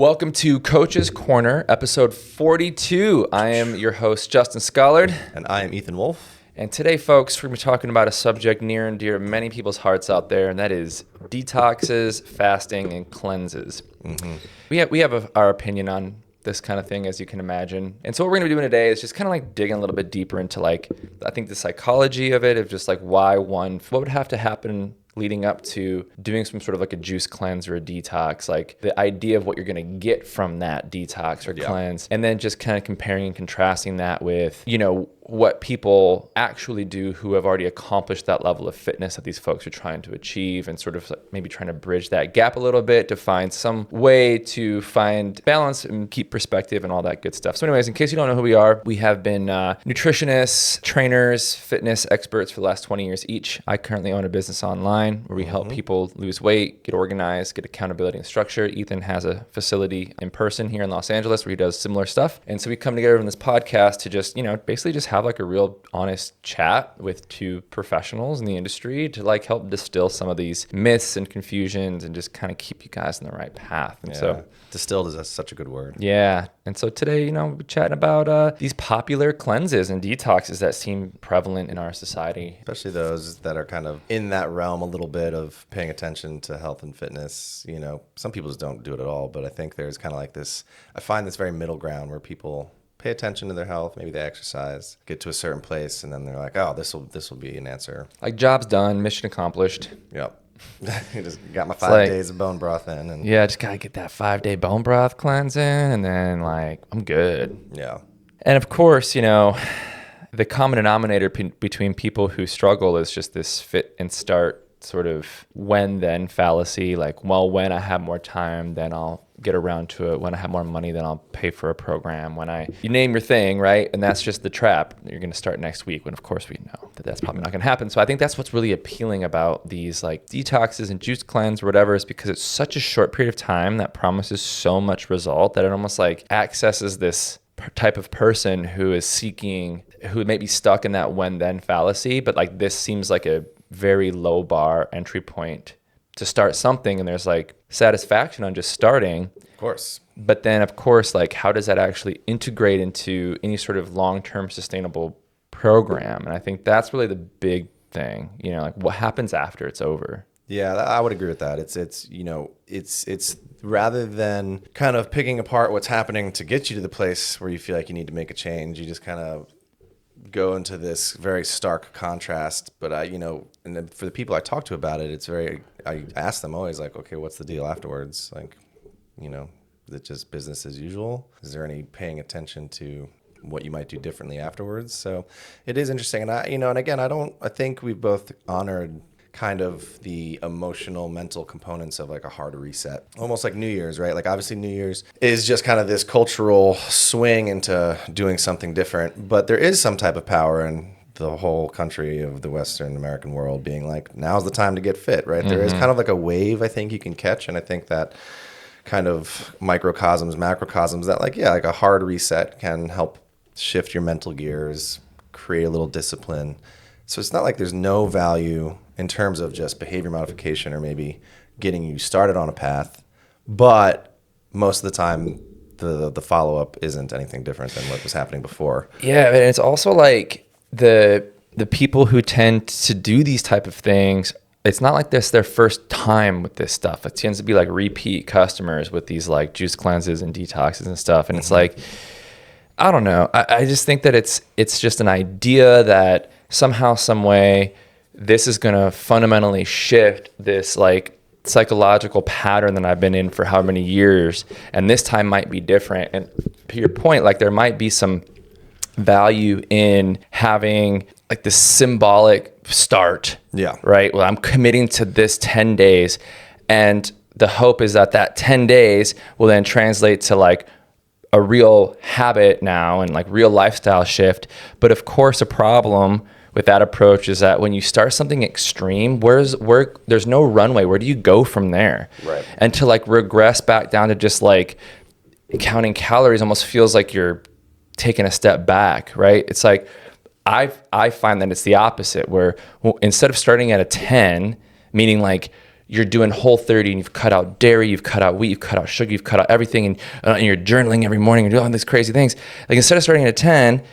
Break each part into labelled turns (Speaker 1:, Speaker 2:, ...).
Speaker 1: Welcome to Coach's Corner, episode 42. I am your host, Justin Schollard.
Speaker 2: And I am Ethan Wolf.
Speaker 1: And today, folks, we're going to be talking about a subject near and dear to many people's hearts out there, and that is detoxes, fasting, and cleanses. Mm-hmm. We have our opinion on this kind of thing, as you can imagine. And so what we're going to be doing today is just kind of like digging a little bit deeper into I think the psychology of it, of just what would have to happen leading up to doing some sort of like a juice cleanse or a detox, like the idea of what you're going to get from that detox or cleanse, and then just kind of comparing and contrasting that with, what people actually do who have already accomplished that level of fitness that these folks are trying to achieve, and sort of maybe trying to bridge that gap a little bit to find some way to find balance and keep perspective and all that good stuff. So anyways, in case you don't know who we are, we have been nutritionists, trainers, fitness experts for the last 20 years each. I currently own a business online where we help people lose weight, get organized, get accountability and structure. Ethan has a facility in person here in Los Angeles where he does similar stuff. And so we come together in this podcast to just, basically just have like a real honest chat with two professionals in the industry to like help distill some of these myths and confusions and just kind of keep you guys on the right path. And so
Speaker 2: distilled is such a good word.
Speaker 1: Yeah. And so today, we'll be chatting about these popular cleanses and detoxes that seem prevalent in our society.
Speaker 2: Especially those that are kind of in that realm a little bit of paying attention to health and fitness. Some people just don't do it at all, but I think there's kind of like this, I find this very middle ground where people pay attention to their health, maybe they exercise, get to a certain place, and then they're like, oh, this will be an answer.
Speaker 1: Like job's done, mission accomplished.
Speaker 2: Yep. Just got my 5 days of bone broth in. And
Speaker 1: just got to get that 5-day bone broth cleanse in, and then I'm good.
Speaker 2: Yeah.
Speaker 1: And of course, the common denominator between people who struggle is just this fit and start sort of when-then fallacy, when I have more time, then I'll get around to it. When I have more money, then I'll pay for a program. You name your thing, right? And that's just the trap. You're going to start next week, when of course we know that that's probably not going to happen. So I think that's what's really appealing about these detoxes and juice cleanse or whatever, is because it's such a short period of time that promises so much result that it almost accesses this type of person who may be stuck in that when-then fallacy, but this seems like a very low bar entry point to start something, and there's satisfaction on just starting.
Speaker 2: Of course.
Speaker 1: But then of course, how does that actually integrate into any sort of long-term sustainable program? And I think that's really the big thing, what happens after it's over.
Speaker 2: Yeah, I would agree with that. It's rather than kind of picking apart what's happening to get you to the place where you feel like you need to make a change, you just kind of go into this very stark contrast. But and for the people I talk to about it, I ask them always okay, what's the deal afterwards? Is it just business as usual? Is there any paying attention to what you might do differently afterwards? So it is interesting. And I think we've both honored kind of the emotional, mental components of a hard reset, almost like New Year's, right? Obviously New Year's is just kind of this cultural swing into doing something different, but there is some type of power in the whole country of the Western American world being now's the time to get fit, right? Mm-hmm. There is kind of a wave I think you can catch, and I think that kind of microcosms, macrocosms, that a hard reset can help shift your mental gears, create a little discipline. So it's not there's no value in terms of just behavior modification or maybe getting you started on a path, but most of the time the follow-up isn't anything different than what was happening before.
Speaker 1: Yeah, and it's also the people who tend to do these type of things, it's not this their first time with this stuff. It tends to be repeat customers with these juice cleanses and detoxes and stuff. And it's I don't know. I just think that it's just an idea that somehow, some way, this is going to fundamentally shift this psychological pattern that I've been in for how many years, and this time might be different. And to your point, there might be some value in having this symbolic start.
Speaker 2: Yeah.
Speaker 1: Right? Well, I'm committing to this 10 days, and the hope is that 10 days will then translate to a real habit now and real lifestyle shift. But of course, a problem with that approach is that when you start something extreme, there's no runway. Where do you go from there?
Speaker 2: Right.
Speaker 1: And to regress back down to just counting calories almost feels like you're taking a step back, right? It's I find that it's the opposite, where instead of starting at a 10, meaning you're doing Whole30 and you've cut out dairy, you've cut out wheat, you've cut out sugar, you've cut out everything, and you're journaling every morning, you're doing all these crazy things. Like instead of starting at a 10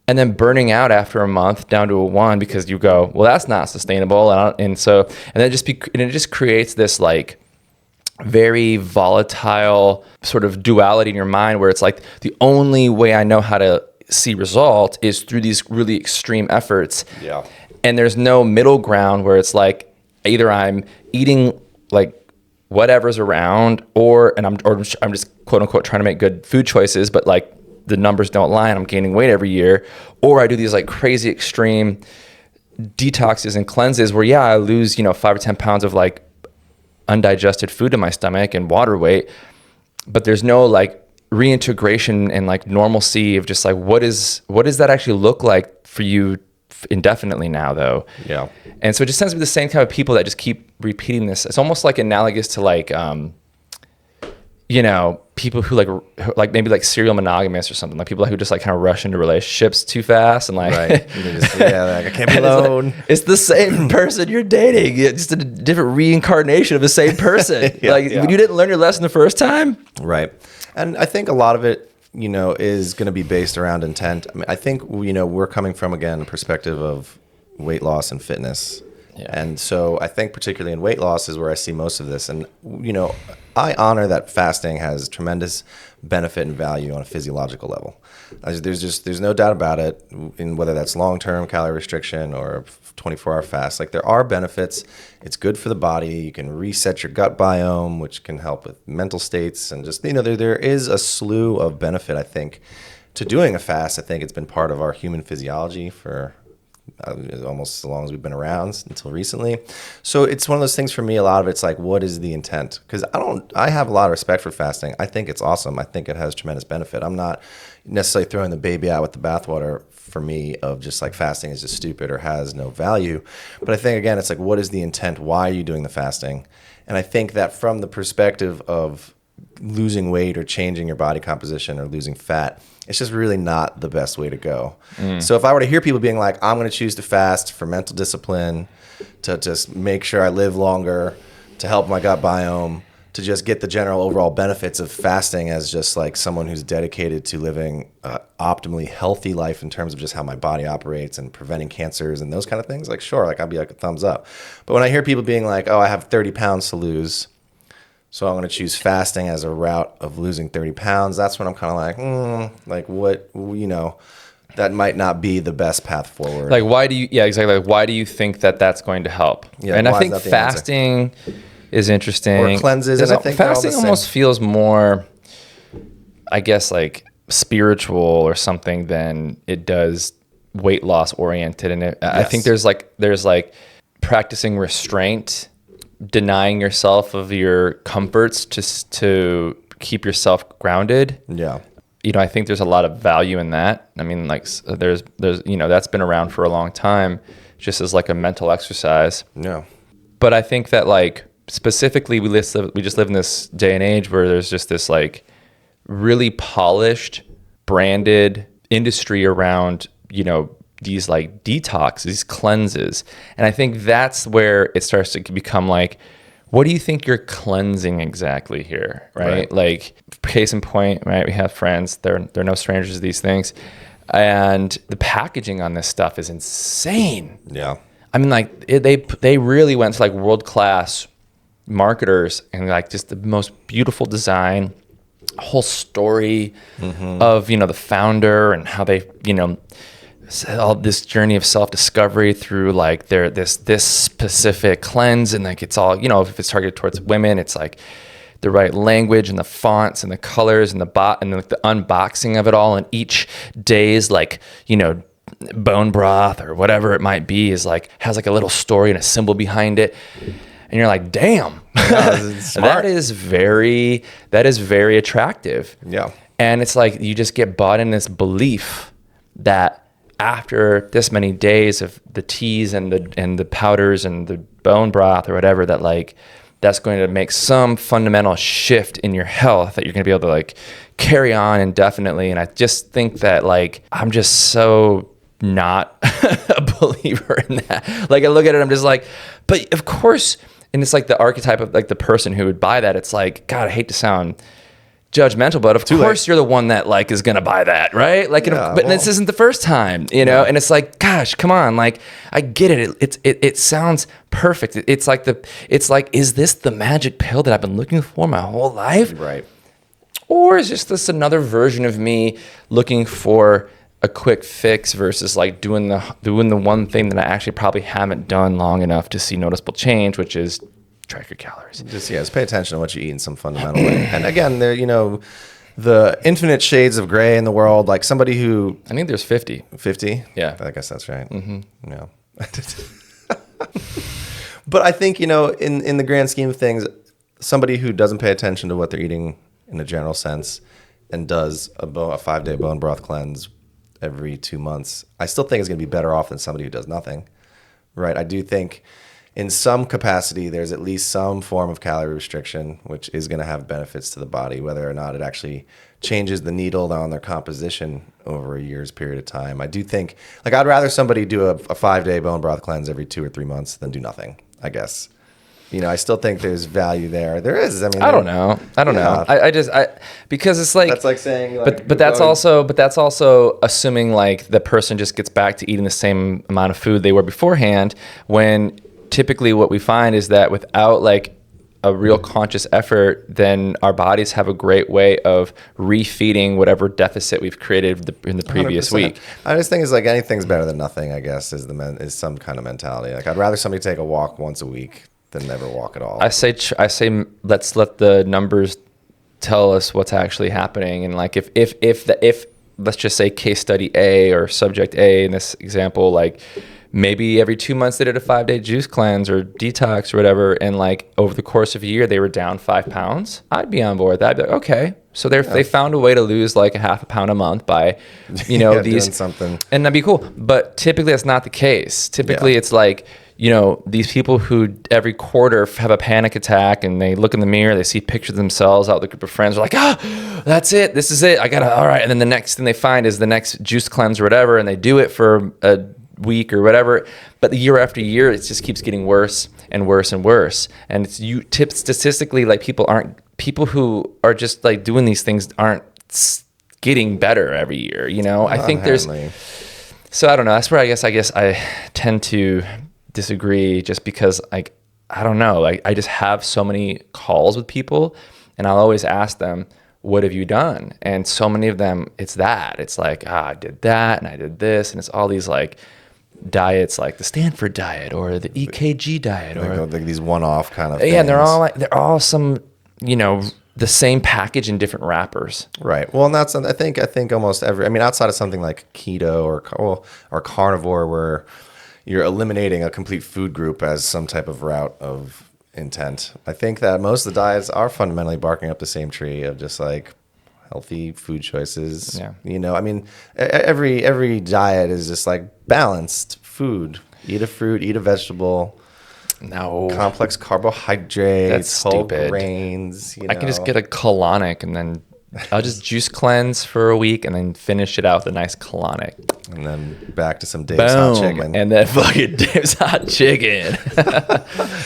Speaker 1: and then burning out after a month down to a 1 because you go, well, that's not sustainable. And then it just creates this like very volatile sort of duality in your mind where it's like the only way I know how to see result is through these really extreme efforts.
Speaker 2: Yeah.
Speaker 1: And there's no middle ground where it's like either I'm eating like whatever's around or I'm just quote unquote trying to make good food choices, but like the numbers don't lie and I'm gaining weight every year, or I do these like crazy extreme detoxes and cleanses where I lose 5 or 10 pounds of like undigested food in my stomach and water weight, but there's no like reintegration and like normalcy of just like what does that actually look like for you indefinitely now though.
Speaker 2: Yeah.
Speaker 1: And so it just tends to be the same kind of people that just keep repeating this. It's almost like analogous to like people who like maybe like serial monogamous or something, like people who just like kind of rush into relationships too fast and like
Speaker 2: right. Like I can't be alone.
Speaker 1: It's the same person you're dating, it's just a different reincarnation of the same person. You didn't learn your lesson the first time,
Speaker 2: right? And I think a lot of it is going to be based around intent. I mean, I think we're coming from, again, a perspective of weight loss and fitness. Yeah. And so I think particularly in weight loss is where I see most of this. And, I honor that fasting has tremendous benefit and value on a physiological level. There's no doubt about it, in whether that's long-term calorie restriction or 24-hour fast. Like there are benefits. It's good for the body. You can reset your gut biome, which can help with mental states. And just, there is a slew of benefit, I think, to doing a fast. I think it's been part of our human physiology for almost as long as we've been around until recently. So it's one of those things for me, a lot of it's like, what is the intent? Because I have a lot of respect for fasting. I think it's awesome. I think it has tremendous benefit. I'm not necessarily throwing the baby out with the bathwater for me of just like fasting is just stupid or has no value. But I think, again, it's like, what is the intent? Why are you doing the fasting? And I think that from the perspective of losing weight or changing your body composition or losing fat, it's just really not the best way to go. So if I were to hear people being like, I'm going to choose to fast for mental discipline, to just make sure I live longer, to help my gut biome, to just get the general overall benefits of fasting as just like someone who's dedicated to living an optimally healthy life in terms of just how my body operates and preventing cancers and those kind of things, like sure, like I'd be like a thumbs up. But when I hear people being like, oh, I have 30 pounds to lose, so I'm going to choose fasting as a route of losing 30 pounds. That's when I'm kind of like what, that might not be the best path forward.
Speaker 1: Like, why do you, exactly. Like, why do you think that that's going to help? Yeah, and I think fasting is interesting.
Speaker 2: Or cleanses. And I think
Speaker 1: fasting almost feels more, I guess, like spiritual or something than it does weight loss oriented. And I think there's like practicing restraint, denying yourself of your comforts just to keep yourself grounded.
Speaker 2: Yeah.
Speaker 1: I think there's a lot of value in that. I mean, like there's that's been around for a long time just as like a mental exercise.
Speaker 2: Yeah.
Speaker 1: But I think that like specifically we just live in this day and age where there's just this like really polished, branded industry around, these like detox, these cleanses. And I think that's where it starts to become like, what do you think you're cleansing exactly here? Right? Like case in point, right? We have friends, they're no strangers to these things. And the packaging on this stuff is insane.
Speaker 2: Yeah.
Speaker 1: I mean, like they really went to like world-class marketers and like just the most beautiful design, whole story of, the founder and how they, all this journey of self-discovery through like this specific cleanse, and like it's all, if it's targeted towards women, it's like the right language and the fonts and the colors and the unboxing of it all, and each day's like bone broth or whatever it might be is like has like a little story and a symbol behind it, and you're like, damn, that is very attractive.
Speaker 2: Yeah.
Speaker 1: And it's like you just get bought in this belief that after this many days of the teas and the powders and the bone broth or whatever, that like that's going to make some fundamental shift in your health that you're going to be able to like carry on indefinitely. And I just think that like I'm just so not a believer in that. Like I look at it, I'm just like, but of course and it's like the archetype of like the person who would buy that. It's like, God, I hate to sound judgmental, but of course you're the one that like is gonna buy that, right? Like, but this isn't the first time, you know. And it's like, gosh, come on, like I get it. It sounds perfect. It's like is this the magic pill that I've been looking for my whole life?
Speaker 2: Right.
Speaker 1: Or is this another version of me looking for a quick fix versus like doing the one thing that I actually probably haven't done long enough to see noticeable change, which is track your calories.
Speaker 2: Just pay attention to what you eat in some fundamental way. And again, there, the infinite shades of gray in the world, like somebody who...
Speaker 1: I think there's 50.
Speaker 2: 50?
Speaker 1: Yeah.
Speaker 2: I guess that's right. Yeah. But I think, in the grand scheme of things, somebody who doesn't pay attention to what they're eating in a general sense and does a 5-day bone broth cleanse every 2 months, I still think is going to be better off than somebody who does nothing, right? I do think in some capacity, there's at least some form of calorie restriction, which is going to have benefits to the body, whether or not it actually changes the needle on their composition over a year's period of time. I do think, like, I'd rather somebody do a 5-day bone broth cleanse every 2 or 3 months than do nothing, I guess. I still think there's value there. There is. I mean,
Speaker 1: I don't know. Because it's like,
Speaker 2: that's like saying, like,
Speaker 1: but that's also assuming like the person just gets back to eating the same amount of food they were beforehand, when typically what we find is that without like a real conscious effort, then our bodies have a great way of refeeding whatever deficit we've created in the previous
Speaker 2: 100%.
Speaker 1: week.
Speaker 2: I just think it's like anything's better than nothing, I guess, is some kind of mentality. Like, I'd rather somebody take a walk once a week than never walk at all.
Speaker 1: I say let's let the numbers tell us what's actually happening. And like if let's just say case study A or subject A in this example, like maybe every 2 months they did a 5-day juice cleanse or detox or whatever, and like over the course of a year they were down 5 pounds, I'd be on board with that. I'd be like, okay, so they found a way to lose like a half a pound a month by these
Speaker 2: doing something,
Speaker 1: and that'd be cool. But typically that's not the case. Typically it's like, these people who every quarter have a panic attack and they look in the mirror, they see pictures of themselves out with a group of friends, are like, that's it, this is it, all right. And then the next thing they find is the next juice cleanse or whatever, and they do it for a week or whatever, but the year after year it just keeps getting worse and worse and worse. And statistically, like people who are just like doing these things aren't getting better every year. I think so I don't know, that's where I guess I tend to disagree, just because like I don't know, like I just have so many calls with people and I'll always ask them, what have you done? And so many of them, it's like, I did that and I did this, and it's all these like diets, like the Stanford diet or the EKG diet, or
Speaker 2: like these one-off kind of things.
Speaker 1: And they're all some the same package in different wrappers.
Speaker 2: Right. Well, and that's, I think almost every, outside of something like keto or carnivore, where you're eliminating a complete food group as some type of route of intent, I think that most of the diets are fundamentally barking up the same tree of just like healthy food choices. Yeah. Every diet is just like balanced food. Eat a fruit, eat a vegetable.
Speaker 1: No.
Speaker 2: Complex carbohydrates,
Speaker 1: that's
Speaker 2: whole
Speaker 1: stupid.
Speaker 2: grains.
Speaker 1: I can just get a colonic and then I'll just juice cleanse for a week and then finish it out with a nice colonic.
Speaker 2: And then back to some Dave's hot chicken.
Speaker 1: And then fucking Dave's hot chicken.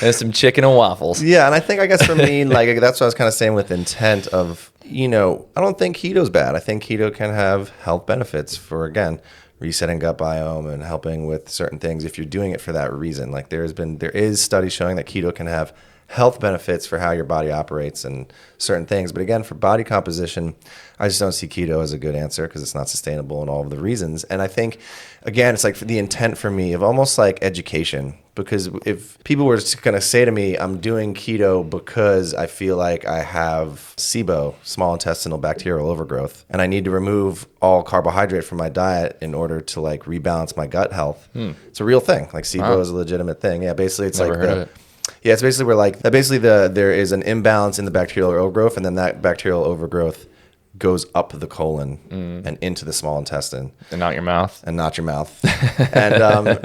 Speaker 1: And some chicken and waffles.
Speaker 2: Yeah, and I guess for me, like, that's what I was kind of saying with intent of, I don't think keto's bad. I think keto can have health benefits for, again, resetting gut biome and helping with certain things if you're doing it for that reason. Like, there is studies showing that keto can have health benefits for how your body operates and certain things. But again, for body composition, I just don't see keto as a good answer because it's not sustainable in all of the reasons. And I think, again, it's like for the intent for me of almost like education. Because if people were just going to say to me, I'm doing keto because I feel like I have SIBO, small intestinal bacterial overgrowth, and I need to remove all carbohydrate from my diet in order to like rebalance my gut health. It's a real thing. Like SIBO is a legitimate thing. Yeah, basically it's
Speaker 1: Never heard of it.
Speaker 2: Yeah, it's basically there is an imbalance in the bacterial overgrowth, and then that bacterial overgrowth goes up the colon and into the small intestine.
Speaker 1: And not your mouth.
Speaker 2: And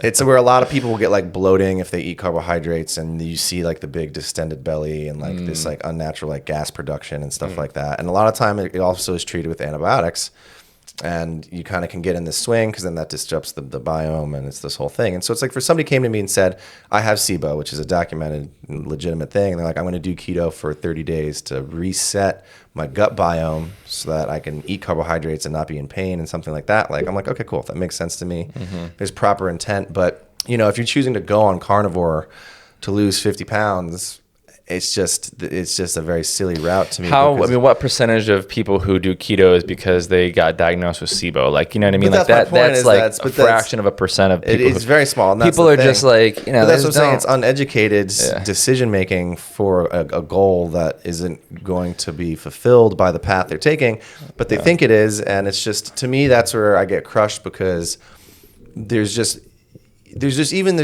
Speaker 2: it's where a lot of people will get like bloating if they eat carbohydrates, and you see like the big distended belly and like this like unnatural like gas production and stuff like that. And a lot of time it also is treated with antibiotics. And you kind of can get in this swing because then that disrupts the biome, and it's this whole thing. And so it's like, for somebody came to me and said, I have SIBO, which is a documented, legitimate thing. And they're like, I'm going to do keto for 30 days to reset my gut biome so that I can eat carbohydrates and not be in pain and something like that. Like, I'm like, okay, cool. That makes sense to me. There's proper intent. But, you know, if you're choosing to go on carnivore to lose 50 pounds, it's just a very silly route to me.
Speaker 1: What percentage of people who do keto is because they got diagnosed with SIBO? Like, you know what I mean? Like that's like a fraction of a percent of people.
Speaker 2: It's very small. And
Speaker 1: people are just like, you know,
Speaker 2: but that's what I'm saying. It's uneducated decision making for a goal that isn't going to be fulfilled by the path they're taking, but they think it is. And it's just, to me, that's where I get crushed, because there's just even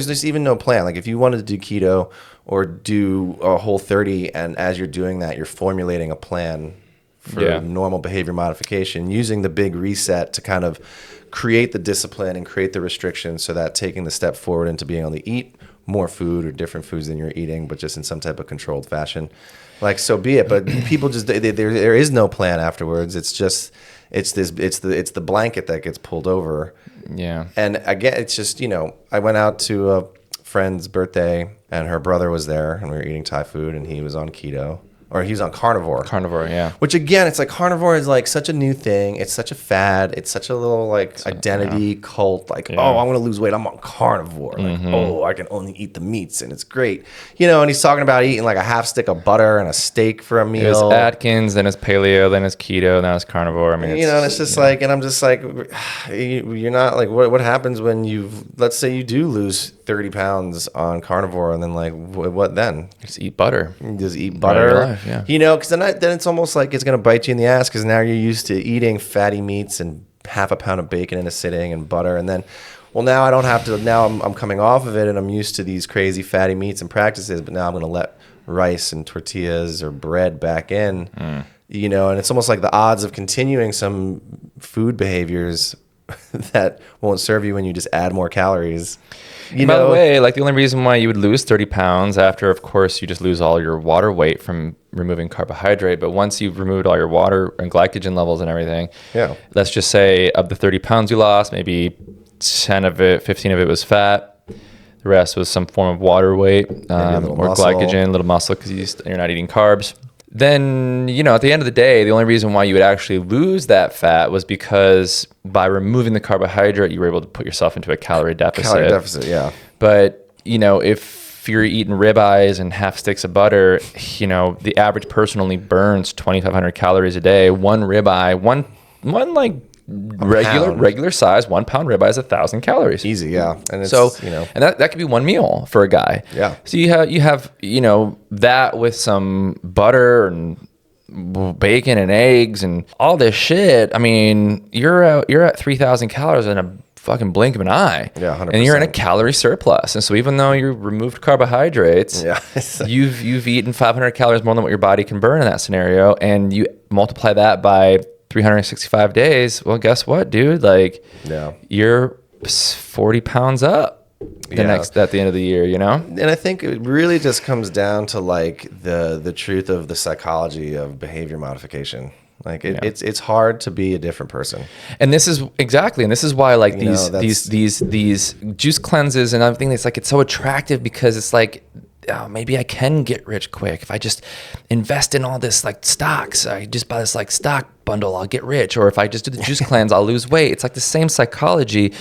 Speaker 2: no plan. Like, if you wanted to do keto or do a whole 30, and as you're doing that, you're formulating a plan for normal behavior modification, using the big reset to kind of create the discipline and create the restrictions, so that taking the step forward into being able to eat more food or different foods than you're eating, but just in some type of controlled fashion, like, so be it. But people just, there is no plan afterwards. It's just, it's the blanket that gets pulled over.
Speaker 1: Yeah.
Speaker 2: And again, it's just, you know, I went out to a friend's birthday, and her brother was there, and we were eating Thai food, and he was on keto. Or he was on carnivore.
Speaker 1: Carnivore, yeah.
Speaker 2: Which, again, it's like, carnivore is like such a new thing. It's such a fad. It's such a little like identity cult. Like, oh, I want to lose weight, I'm on carnivore. Like, oh, I can only eat the meats, and it's great. You know, and he's talking about eating like a half stick of butter and a steak for a meal.
Speaker 1: It was Atkins, then it's paleo, then it's keto, now it's carnivore. I mean,
Speaker 2: you know, and it's just like, and I'm just like, you're not like, what happens when let's say you do lose 30 pounds on carnivore, and then like, what then?
Speaker 1: Just eat butter.
Speaker 2: Just eat butter.
Speaker 1: Yeah.
Speaker 2: You know, because then it's almost like it's going to bite you in the ass, because now you're used to eating fatty meats and half a pound of bacon in a sitting and butter. And then, well, now I don't have to, now I'm coming off of it, and I'm used to these crazy fatty meats and practices, but now I'm going to let rice and tortillas or bread back in, you know, and it's almost like the odds of continuing some food behaviors that won't serve you when you just add more calories.
Speaker 1: By the way, like, the only reason why you would lose 30 pounds after, of course, you just lose all your water weight from removing carbohydrate. But once you've removed all your water and glycogen levels and everything, let's just say of the 30 pounds you lost, maybe 10 of it, 15 of it was fat. The rest was some form of water weight or muscle. Glycogen, a little muscle, because you're not eating carbs. Then, you know, at the end of the day, the only reason why you would actually lose that fat was because by removing the carbohydrate, you were able to put yourself into a calorie deficit.
Speaker 2: Yeah.
Speaker 1: But, you know, if you're eating ribeyes and half sticks of butter, you know, the average person only burns 2,500 calories a day. One ribeye, one like regular size 1 pound ribeye is 1,000 calories.
Speaker 2: Easy, yeah. And it's,
Speaker 1: so,
Speaker 2: you know,
Speaker 1: and that could be one meal for a guy.
Speaker 2: Yeah.
Speaker 1: So you have you know, that with some butter and bacon and eggs and all this shit. I mean, you're at 3,000 calories in a fucking blink of an eye.
Speaker 2: Yeah, 100%.
Speaker 1: And you're in a calorie surplus. And so even though you removed carbohydrates, you've eaten 500 calories more than what your body can burn in that scenario, and you multiply that by 365 days. Well, guess what, dude? Like, you're 40 pounds up at the end of the year, you know?
Speaker 2: And I think it really just comes down to like the truth of the psychology of behavior modification. Like it's hard to be a different person.
Speaker 1: And this is why like these juice cleanses and everything, it's like, it's so attractive, because it's like, oh, maybe I can get rich quick if I just invest in all this like stocks. I just buy this like stock bundle, I'll get rich. Or if I just do the juice cleanse, I'll lose weight. It's like the same psychology,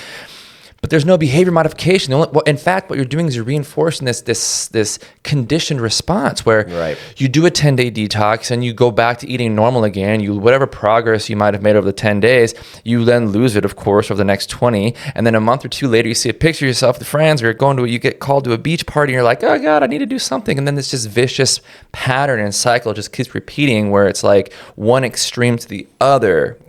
Speaker 1: but there's no behavior modification. In fact, what you're doing is you're reinforcing this conditioned response where you do a 10-day detox and you go back to eating normal again. Whatever progress you might have made over the 10 days, you then lose it, of course, over the next 20. And then a month or two later, you see a picture of yourself with friends, or you get called to a beach party, and you're like, oh God, I need to do something. And then this just vicious pattern and cycle just keeps repeating, where it's like one extreme to the other.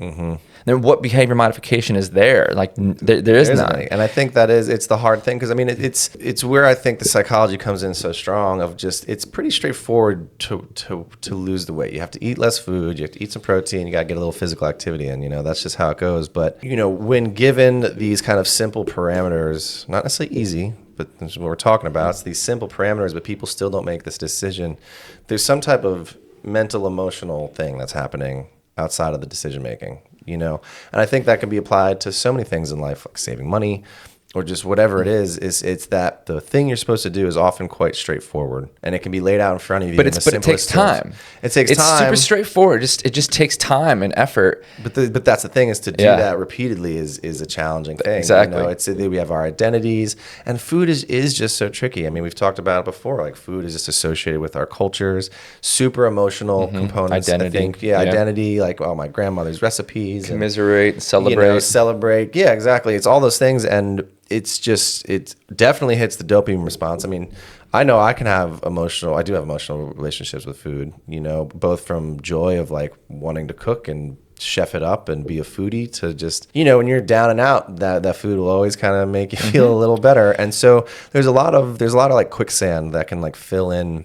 Speaker 1: Then what behavior modification is there? Like there is none.
Speaker 2: And I think it's the hard thing, because I mean it's where I think the psychology comes in so strong, of just, it's pretty straightforward to lose the weight. You have to eat less food, you have to eat some protein, you got to get a little physical activity in, you know, that's just how it goes. But, you know, when given these kind of simple parameters, not necessarily easy, but this is what we're talking about, it's these simple parameters, but people still don't make this decision. There's some type of mental, emotional thing that's happening outside of the decision making. And I think that can be applied to so many things in life, like saving money, or just whatever it is it's that the thing you're supposed to do is often quite straightforward, and it can be laid out in front of you.
Speaker 1: But it takes time.
Speaker 2: It takes
Speaker 1: it's
Speaker 2: time.
Speaker 1: It's super straightforward. It just takes time and effort.
Speaker 2: But that's the thing, is to do that repeatedly is a challenging thing.
Speaker 1: Exactly.
Speaker 2: We have our identities, and food is just so tricky. I mean, we've talked about it before. Like, food is just associated with our cultures, super emotional components.
Speaker 1: Identity.
Speaker 2: I think, identity. Like, my grandmother's recipes.
Speaker 1: Commiserate and celebrate.
Speaker 2: Celebrate. Yeah, exactly. It's all those things, and it definitely hits the dopamine response. I mean, I know I do have emotional relationships with food, both from joy of like wanting to cook and chef it up and be a foodie, to just, when you're down and out, that food will always kind of make you feel a little better. And so there's a lot of like quicksand that can like fill in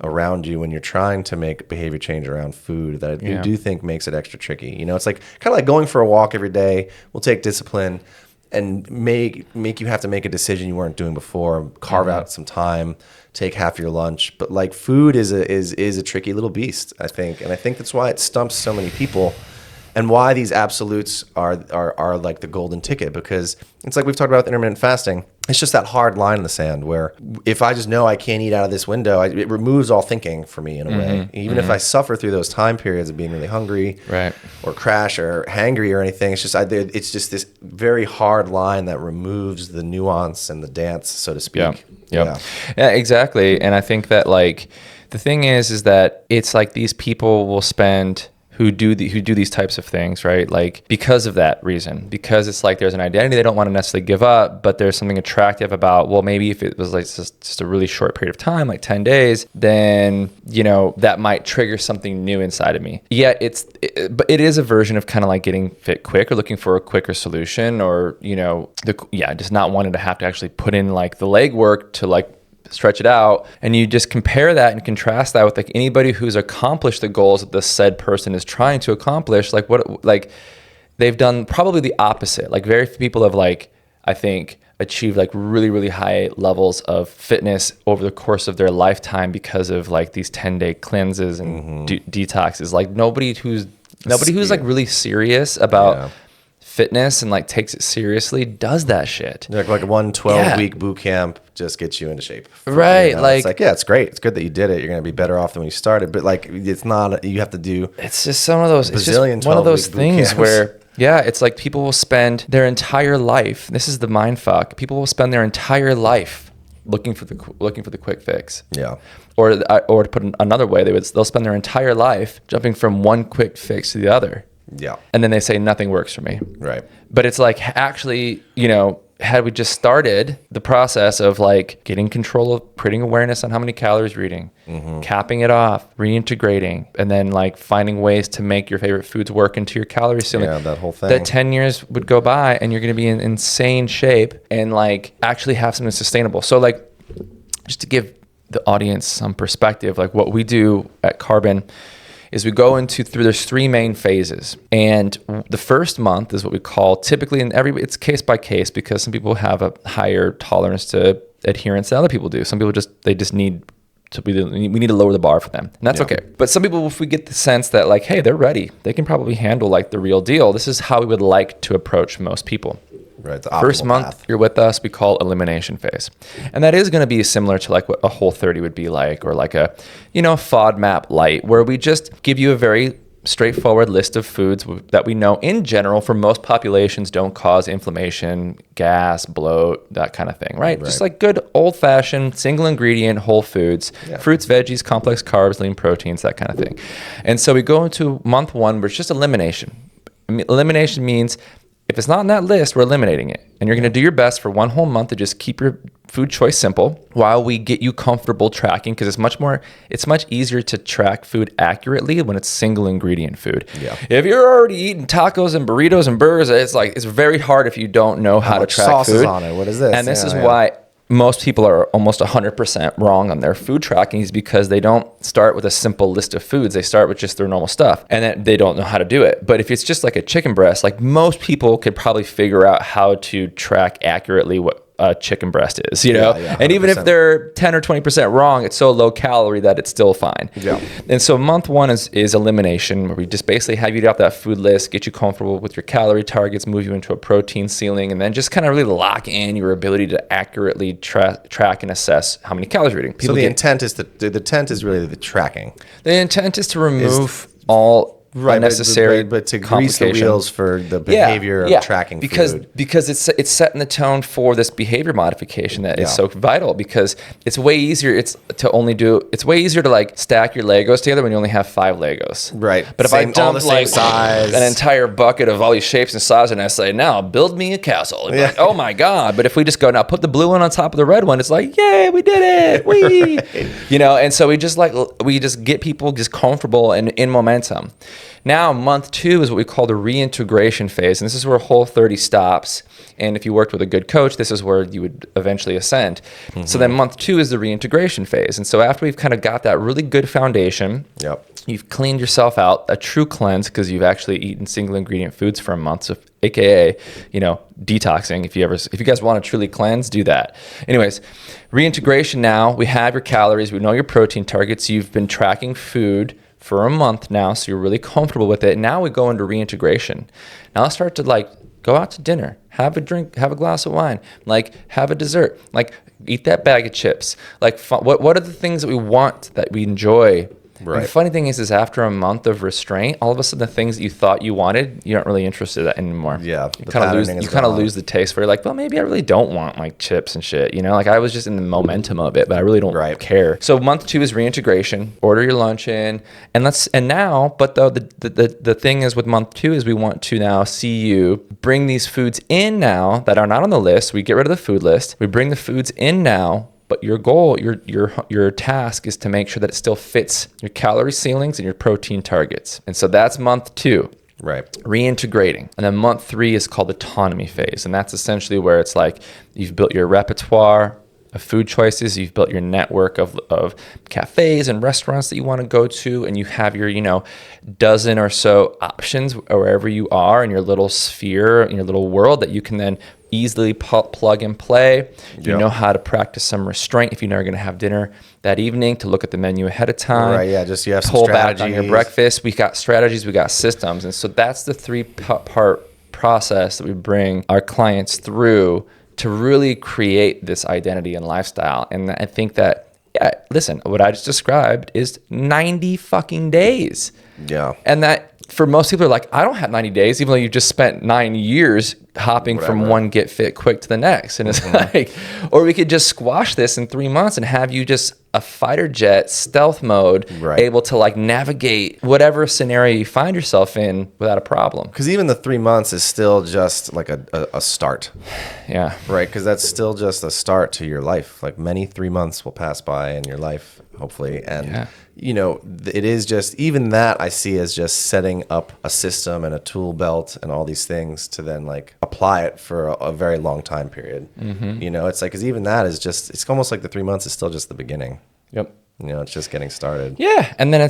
Speaker 2: around you when you're trying to make behavior change around food, that I do think makes it extra tricky. It's like kind of like going for a walk every day will take discipline and make you have to make a decision you weren't doing before, carve out some time, take half your lunch. But like, food is a tricky little beast, I think. And I think that's why it stumps so many people, and why these absolutes are like the golden ticket, because it's like we've talked about with intermittent fasting. It's just that hard line in the sand where if I just know I can't eat out of this window, it removes all thinking for me in a way. Even if I suffer through those time periods of being really hungry, or crash or hangry or anything, it's just this very hard line that removes the nuance and the dance, so to speak.
Speaker 1: Yeah, exactly. And I think that like the thing is that it's like these people will spend who do these types of things, right? Like, because of that reason, because it's like there's an identity they don't want to necessarily give up, but there's something attractive about, well, maybe if it was like just a really short period of time, like 10 days, then, that might trigger something new inside of me. Yet but it is a version of kind of like getting fit quick, or looking for a quicker solution, or, just not wanting to have to actually put in like the legwork to like stretch it out. And you just compare that and contrast that with like anybody who's accomplished the goals that the said person is trying to accomplish. Like they've done probably the opposite. Like, very few people have like, I think, achieved like really, really high levels of fitness over the course of their lifetime because of like these 10-day cleanses and detoxes. Like, nobody who's like really serious about fitness and like takes it seriously does that shit.
Speaker 2: Like a 12-week boot camp just gets you into shape.
Speaker 1: Right.
Speaker 2: Like, it's great. It's good that you did it. You're going to be better off than when you started. But like, it's not, you have to do.
Speaker 1: It's just some of those. It's just one of those things where, it's like people will spend their entire life. This is the mind fuck. People will spend their entire life looking for the quick fix.
Speaker 2: Yeah.
Speaker 1: Or to put it another way, they'll spend their entire life jumping from one quick fix to the other.
Speaker 2: Yeah.
Speaker 1: And then they say nothing works for me.
Speaker 2: Right.
Speaker 1: But it's like, actually, had we just started the process of like getting control of creating awareness on how many calories you're eating, capping it off, reintegrating, and then like finding ways to make your favorite foods work into your calorie ceiling.
Speaker 2: Yeah, that whole thing.
Speaker 1: That 10 years would go by and you're going to be in insane shape and like actually have something sustainable. So like, just to give the audience some perspective, like what we do at Carbon is we go through there's 3 main phases. And the first month is what we call, typically it's case by case, because some people have a higher tolerance to adherence than other people do. Some people we need to lower the bar for them. And that's okay. But some people, if we get the sense that like, hey, they're ready, they can probably handle like the real deal. This is how we would like to approach most people.
Speaker 2: Right.
Speaker 1: First month you're with us, we call elimination phase. And that is going to be similar to like what a Whole30 would be like, or like a, FODMAP light, where we just give you a very straightforward list of foods that we know in general for most populations don't cause inflammation, gas, bloat, that kind of thing, right? Just like good old-fashioned single ingredient whole foods, fruits, veggies, complex carbs, lean proteins, that kind of thing. And so we go into month 1 where it's just elimination. Elimination means if it's not on that list, we're eliminating it. And you're going to do your best for 1 whole month to just keep your food choice simple while we get you comfortable tracking, because it's much easier to track food accurately when it's single ingredient food. Yeah. If you're already eating tacos and burritos and burgers, it's very hard if you don't know how to track
Speaker 2: sauces
Speaker 1: food.
Speaker 2: On it. What is this?
Speaker 1: And this is why most people are almost 100% wrong on their food tracking, is because they don't start with a simple list of foods. They start with just their normal stuff, and then they don't know how to do it. But if it's just like a chicken breast, like most people could probably figure out how to track accurately what a chicken breast is, you know?
Speaker 2: Yeah,
Speaker 1: and even if
Speaker 2: 100%.
Speaker 1: they're 10 or 20% wrong, it's so low calorie that it's still fine.
Speaker 2: Yeah.
Speaker 1: And so month one is elimination, where we just basically have you get off that food list, get you comfortable with your calorie targets, move you into a protein ceiling, and then just kind of really lock in your ability to accurately track and assess how many calories you're eating.
Speaker 2: So the intent is the intent is really the tracking.
Speaker 1: The intent is to remove all unnecessary
Speaker 2: but to grease the wheels for the behavior of tracking food.
Speaker 1: Because it's setting the tone for this behavior modification that is so vital, because it's way easier it's way easier to like stack your Legos together when you only have 5 Legos.
Speaker 2: Right.
Speaker 1: But if I dump like an entire bucket of all these shapes and sizes and I say, now build me a castle, and like, oh my God. But if we just go, now put the blue one on top of the red one, it's like, yay, we did it. We you know, and so we just get people just comfortable and in momentum. Now, month 2 is what we call the reintegration phase. And this is where Whole30 stops. And if you worked with a good coach, this is where you would eventually ascend. Mm-hmm. So then month 2 is the reintegration phase. And so after we've kind of got that really good foundation, you've cleaned yourself out, a true cleanse, because you've actually eaten single ingredient foods for a month. So AKA, you know, detoxing. If you guys want to truly cleanse, do that. Anyways, reintegration now, we have your calories, we know your protein targets, you've been tracking food for a month now, so you're really comfortable with it. Now we go into reintegration. Now let's start to like go out to dinner, have a drink, have a glass of wine, like have a dessert, like eat that bag of chips. Like what are the things that we want, that we enjoy? Right. And the funny thing is after a month of restraint, all of a sudden the things that you thought you wanted, you aren't really interested in anymore.
Speaker 2: Yeah.
Speaker 1: You kind of lose the taste where you're like, well, maybe I really don't want like chips and shit. You know, like I was just in the momentum of it, but I really don't care. So month 2 is reintegration. Order your lunch in, and now, but though the thing is with month 2 is we want to now see you bring these foods in now that are not on the list. We get rid of the food list. We bring the foods in now. But your goal, your task is to make sure that it still fits your calorie ceilings and your protein targets. And so that's month 2.
Speaker 2: Right.
Speaker 1: Reintegrating. And then month 3 is called autonomy phase. And that's essentially where it's like you've built your repertoire of food choices, you've built your network of cafes and restaurants that you want to go to, and you have your, you know, dozen or so options wherever you are in your little sphere, in your little world, that you can then easily plug and play. You know how to practice some restraint if you're never going to have dinner that evening, to look at the menu ahead of time.
Speaker 2: Right, yeah, just you have some
Speaker 1: pull
Speaker 2: strategies.
Speaker 1: back on your breakfast. We got strategies, we got systems. And so that's the 3-part process that we bring our clients through to really create this identity and lifestyle. And I think that, listen, what I just described is 90 fucking days.
Speaker 2: Yeah.
Speaker 1: And that for most people are like, I don't have 90 days, even though you just spent 9 years hopping from one get fit quick to the next. And it's like, or we could just squash this in 3 months and have you just a fighter jet stealth mode, able to like navigate whatever scenario you find yourself in without a problem.
Speaker 2: Because even the 3 months is still just like a start.
Speaker 1: Yeah.
Speaker 2: Right. Because that's still just a start to your life. Like many 3 months will pass by in your life, hopefully. And, you know, it is just, even that I see as just setting up a system and a tool belt and all these things to then like apply it for a very long time period. Mm-hmm. You know, it's like, because even that is just, it's almost like the 3 months is still just the beginning.
Speaker 1: Yep.
Speaker 2: You know, it's just getting started.
Speaker 1: Yeah. And then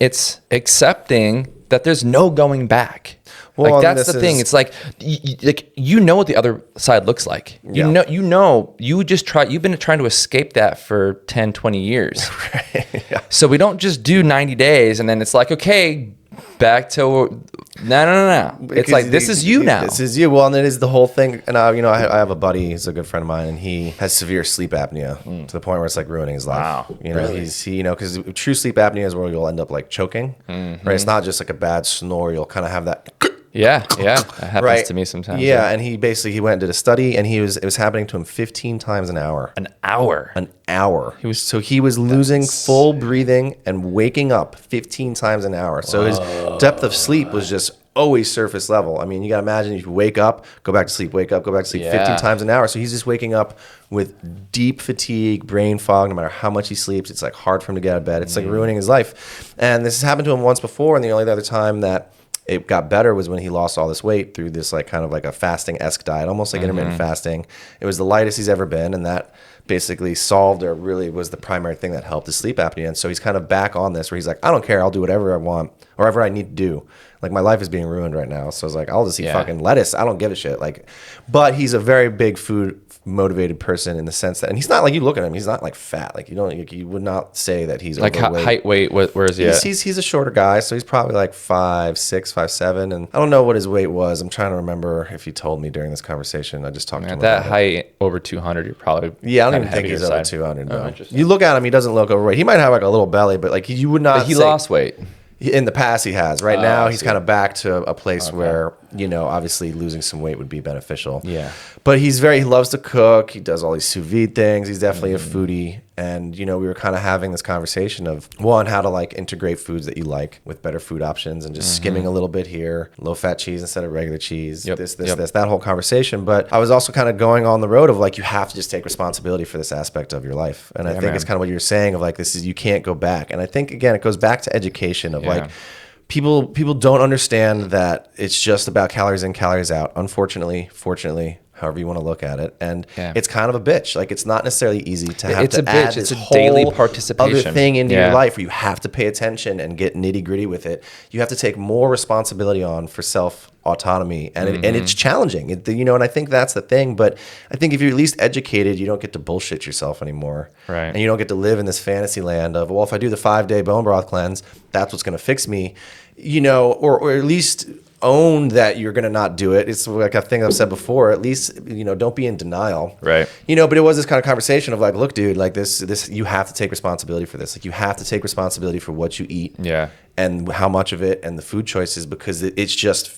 Speaker 1: it's accepting that there's no going back. Well, like that's the thing. It's like you know what the other side looks like. You've been trying to escape that for 10, 20 years. So we don't just do 90 days and then it's like, okay, back to no. It's like, this is you now.
Speaker 2: This is you. Well, and it is the whole thing. And I have a buddy, he's a good friend of mine, and he has severe sleep apnea to the point where it's like ruining his life.
Speaker 1: Wow.
Speaker 2: You know, really? Because true sleep apnea is where you'll end up like choking. Mm-hmm. Right. It's not just like a bad snore. You'll kind of have that.
Speaker 1: Yeah, that happens to me sometimes.
Speaker 2: Yeah, and he went and did a study, and it was happening to him 15 times an hour.
Speaker 1: An hour.
Speaker 2: He was losing full breathing and waking up 15 times an hour. So his depth of sleep was just always surface level. I mean, you got to imagine if you wake up, go back to sleep, wake up, go back to sleep 15 times an hour. So he's just waking up with deep fatigue, brain fog, no matter how much he sleeps. It's like hard for him to get out of bed. It's like ruining his life. And this has happened to him once before, and the only other time that it got better was when he lost all this weight through this like kind of like a fasting-esque diet, almost like intermittent fasting. It was the lightest he's ever been, and that basically solved, or really was the primary thing that helped his sleep apnea. And so he's kind of back on this where he's like, I don't care, I'll do whatever I want, or whatever I need to do. Like my life is being ruined right now. So I was like, I'll just eat
Speaker 1: Yeah.
Speaker 2: fucking lettuce. I don't give a shit. Like, but he's a very big food motivated person in the sense that, and he's not like, you look at him, he's not like fat. Like you would not say that he's
Speaker 1: Like
Speaker 2: overweight.
Speaker 1: height, weight, where is he at?
Speaker 2: He's a shorter guy, so he's probably like 5'6", 5'7", and I don't know what his weight was. I'm trying to remember if he told me during this conversation. I just talked to him
Speaker 1: At that
Speaker 2: about it.
Speaker 1: height, over 200, you're probably
Speaker 2: Yeah, I don't
Speaker 1: kinda
Speaker 2: even think
Speaker 1: heavier
Speaker 2: he's over
Speaker 1: side.
Speaker 2: 200.
Speaker 1: Oh,
Speaker 2: No.
Speaker 1: interesting.
Speaker 2: You look at him, he doesn't look overweight. He might have like a little belly, but like you would not.
Speaker 1: But he
Speaker 2: say-
Speaker 1: lost weight.
Speaker 2: In the past, he has. Right
Speaker 1: Oh,
Speaker 2: now,
Speaker 1: I
Speaker 2: he's
Speaker 1: see.
Speaker 2: kind of back to a place where, obviously losing some weight would be beneficial.
Speaker 1: Yeah.
Speaker 2: But he loves to cook. He does all these sous vide things. He's definitely
Speaker 1: Mm-hmm.
Speaker 2: a foodie. And, we were kind of having this conversation of, one, how to like integrate foods that you like with better food options and just skimming a little bit here, low fat cheese instead of regular cheese,
Speaker 1: Yep,
Speaker 2: this,
Speaker 1: yep.
Speaker 2: that whole conversation. But I was also kind of going on the road of like, you have to just take responsibility for this aspect of your life. And I think
Speaker 1: man.
Speaker 2: it's kind of what you're saying of like, you can't go back. And I think, again, it goes back to education of like, people don't understand that it's just about calories in, calories out. Unfortunately, fortunately, however you want to look at it, and it's kind of a bitch. Like it's not necessarily easy to have
Speaker 1: It's
Speaker 2: to
Speaker 1: a bitch.
Speaker 2: add
Speaker 1: It's
Speaker 2: this
Speaker 1: a daily
Speaker 2: whole
Speaker 1: participation.
Speaker 2: other thing into
Speaker 1: Yeah.
Speaker 2: your life where you have to pay attention and get nitty gritty with it. You have to take more responsibility on for self autonomy, and and it's challenging. And I think that's the thing. But I think if you're at least educated, you don't get to bullshit yourself anymore,
Speaker 1: Right.
Speaker 2: And you don't get to live in this fantasy land of, well, if I do the 5-day bone broth cleanse, that's what's going to fix me, or at least own that you're going to not do it. It's like a thing I've said before, at least, don't be in denial.
Speaker 1: Right.
Speaker 2: But it was this kind of conversation of like, look, dude, like this, you have to take responsibility for this. Like you have to take responsibility for what you eat
Speaker 1: Yeah.
Speaker 2: and how much of it and the food choices, because it's just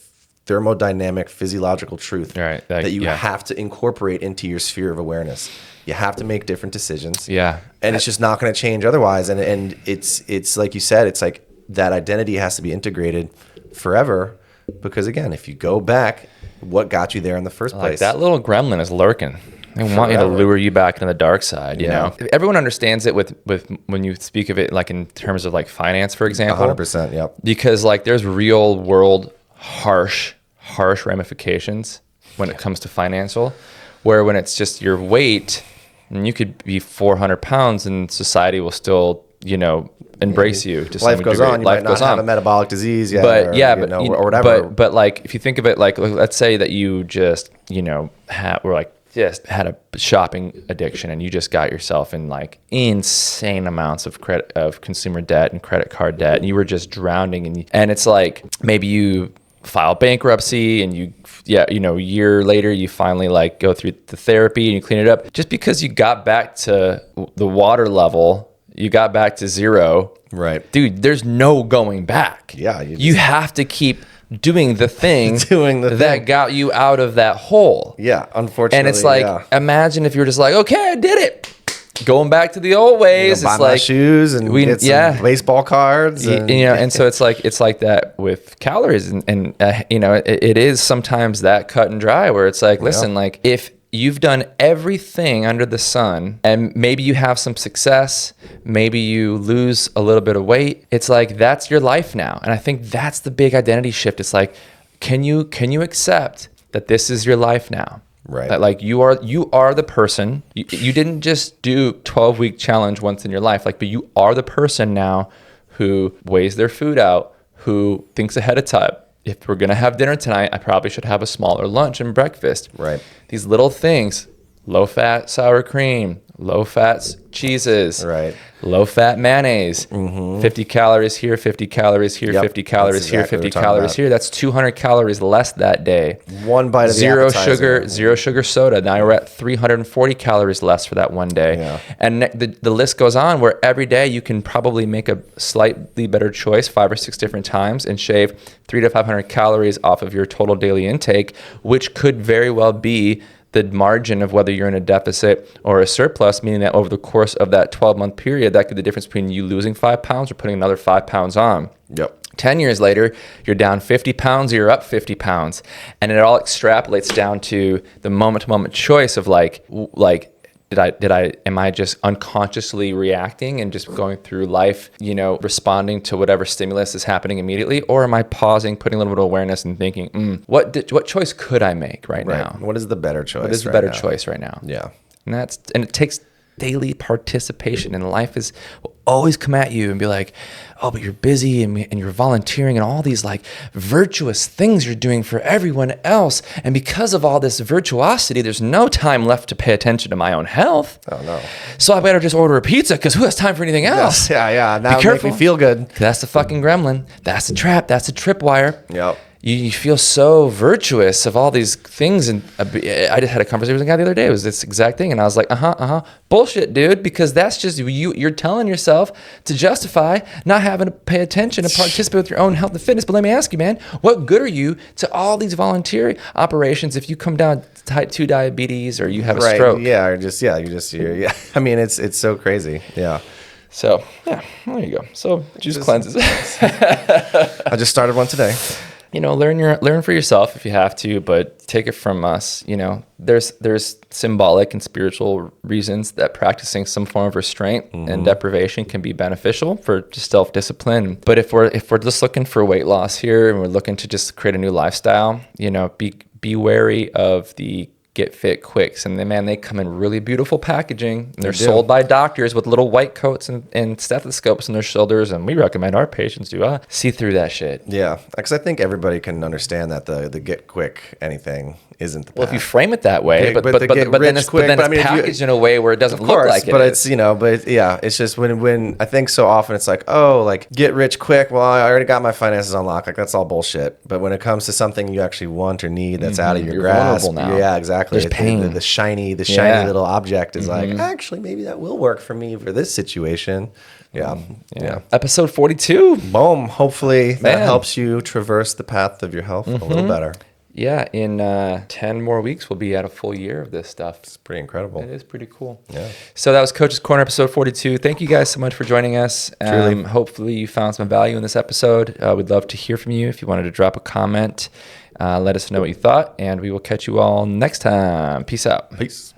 Speaker 2: thermodynamic, physiological truth
Speaker 1: Right.
Speaker 2: that you
Speaker 1: Yeah.
Speaker 2: have to incorporate into your sphere of awareness. You have to make different decisions.
Speaker 1: Yeah.
Speaker 2: And it's just not going to change otherwise. And it's like you said, it's like that identity has to be integrated forever. Because again, if you go back, what got you there in the first
Speaker 1: Like
Speaker 2: place?
Speaker 1: that little gremlin is lurking. They want you to
Speaker 2: Forever.
Speaker 1: lure you back into the dark side, you
Speaker 2: Yeah.
Speaker 1: know? Everyone understands it with when you speak of it, like in terms of like finance, for example.
Speaker 2: 100%. Yep.
Speaker 1: Because like there's real world harsh ramifications when it comes to financial, where when it's just your weight, and you could be 400 pounds and society will still, embrace you. To
Speaker 2: Life
Speaker 1: some
Speaker 2: goes
Speaker 1: degree.
Speaker 2: on. You
Speaker 1: Life
Speaker 2: might
Speaker 1: goes
Speaker 2: not have
Speaker 1: on.
Speaker 2: a metabolic disease yet.
Speaker 1: But
Speaker 2: or whatever.
Speaker 1: But like if you think of it, like let's say that you just just had a shopping addiction and you just got yourself in like insane amounts of consumer debt and credit card debt, and you were just drowning, and it's like maybe you file bankruptcy and a year later you finally like go through the therapy and you clean it up. Just because you got back to the water level, you got back to zero,
Speaker 2: Right.
Speaker 1: dude, there's no going back.
Speaker 2: Yeah,
Speaker 1: you have to keep doing the thing that got you out of that hole.
Speaker 2: Yeah, unfortunately.
Speaker 1: And it's like, imagine if you're just like, okay, I did it. Going back to the old ways.
Speaker 2: buy
Speaker 1: It's
Speaker 2: my
Speaker 1: like
Speaker 2: shoes and get some baseball cards. And,
Speaker 1: and so it's like that with calories, and it is sometimes that cut and dry where it's like, listen, like if you've done everything under the sun and maybe you have some success, maybe you lose a little bit of weight, it's like that's your life now. And I think that's the big identity shift. It's like, can you accept that this is your life now?
Speaker 2: Right.
Speaker 1: That like you are the person. You didn't just do 12-week challenge once in your life, but you are the person now who weighs their food out, who thinks ahead of time. If we're gonna have dinner tonight, I probably should have a smaller lunch and breakfast.
Speaker 2: Right.
Speaker 1: These little things, low-fat sour cream, low-fat cheeses,
Speaker 2: Right.
Speaker 1: low-fat mayonnaise, 50 calories here, 50 calories here,
Speaker 2: Yep.
Speaker 1: 50 calories
Speaker 2: That's
Speaker 1: here,
Speaker 2: exactly what
Speaker 1: 50
Speaker 2: we're talking
Speaker 1: calories
Speaker 2: about.
Speaker 1: here. That's 200 calories less that day.
Speaker 2: One bite of the
Speaker 1: Zero
Speaker 2: appetizer.
Speaker 1: zero sugar soda. Now you're at 340 calories less for that one day.
Speaker 2: Yeah.
Speaker 1: And the list goes on where every day you can probably make a slightly better choice 5 or 6 different times and shave 300 to 500 calories off of your total daily intake, which could very well be the margin of whether you're in a deficit or a surplus, meaning that over the course of that 12-month period, that could be the difference between you losing 5 pounds or putting another 5 pounds on.
Speaker 2: Yep.
Speaker 1: 10 years later, you're down 50 pounds, you're up 50 pounds. And it all extrapolates down to the moment-to-moment choice of am I just unconsciously reacting and just going through life, responding to whatever stimulus is happening immediately? Or am I pausing, putting a little bit of awareness and thinking, what choice could I make right now?
Speaker 2: What is the better choice?
Speaker 1: What is the better choice right now?
Speaker 2: Yeah.
Speaker 1: And it takes daily participation, and life is always come at you and be like, oh, but you're busy and you're volunteering and all these like virtuous things you're doing for everyone else. And because of all this virtuosity, there's no time left to pay attention to my own health.
Speaker 2: Oh, no.
Speaker 1: So I better just order a pizza because who has time for anything else?
Speaker 2: Yeah. That would make me feel good.
Speaker 1: That's the fucking gremlin. That's the trap. That's the tripwire.
Speaker 2: Yep.
Speaker 1: You feel so virtuous of all these things. And I just had a conversation with a guy the other day. It was this exact thing. And I was like, bullshit, dude, because that's just you're telling yourself to justify not having to pay attention and participate with your own health and fitness. But let me ask you, man, what good are you to all these volunteer operations if you come down to type 2 diabetes or you have a stroke?
Speaker 2: Yeah, you're I mean, it's so crazy. Yeah.
Speaker 1: So, yeah, there you go. So, juice cleanses.
Speaker 2: I just started one today.
Speaker 1: Learn for yourself if you have to, but take it from us. There's symbolic and spiritual reasons that practicing some form of restraint and deprivation can be beneficial for just self-discipline. But if we're just looking for weight loss here and we're looking to just create a new lifestyle, be wary of the get fit quicks. And they come in really beautiful packaging. And they're sold by doctors with little white coats and stethoscopes on their shoulders. And we recommend our patients do see through that shit.
Speaker 2: Yeah, because I think everybody can understand that the get quick anything isn't the path.
Speaker 1: Well, if you frame it that way, but then it's packaged in a way where it doesn't look like it.
Speaker 2: But it's it's just when I think so often it's like, oh, like get rich quick. Well, I already got my finances on lock. Like that's all bullshit. But when it comes to something you actually want or need that's out of your grasp,
Speaker 1: now.
Speaker 2: Yeah, exactly.
Speaker 1: There's pain.
Speaker 2: The shiny little object is like, actually, maybe that will work for me for this situation. Yeah.
Speaker 1: Episode 42.
Speaker 2: Boom. Hopefully that helps you traverse the path of your health a little better.
Speaker 1: Yeah, in 10 more weeks, we'll be at a full year of this stuff.
Speaker 2: It's pretty incredible.
Speaker 1: It is pretty cool.
Speaker 2: Yeah.
Speaker 1: So that was Coach's Corner, episode 42. Thank you guys so much for joining us.
Speaker 2: Truly.
Speaker 1: Hopefully you found some value in this episode. We'd love to hear from you. If you wanted to drop a comment, let us know what you thought, and we will catch you all next time. Peace out.
Speaker 2: Peace.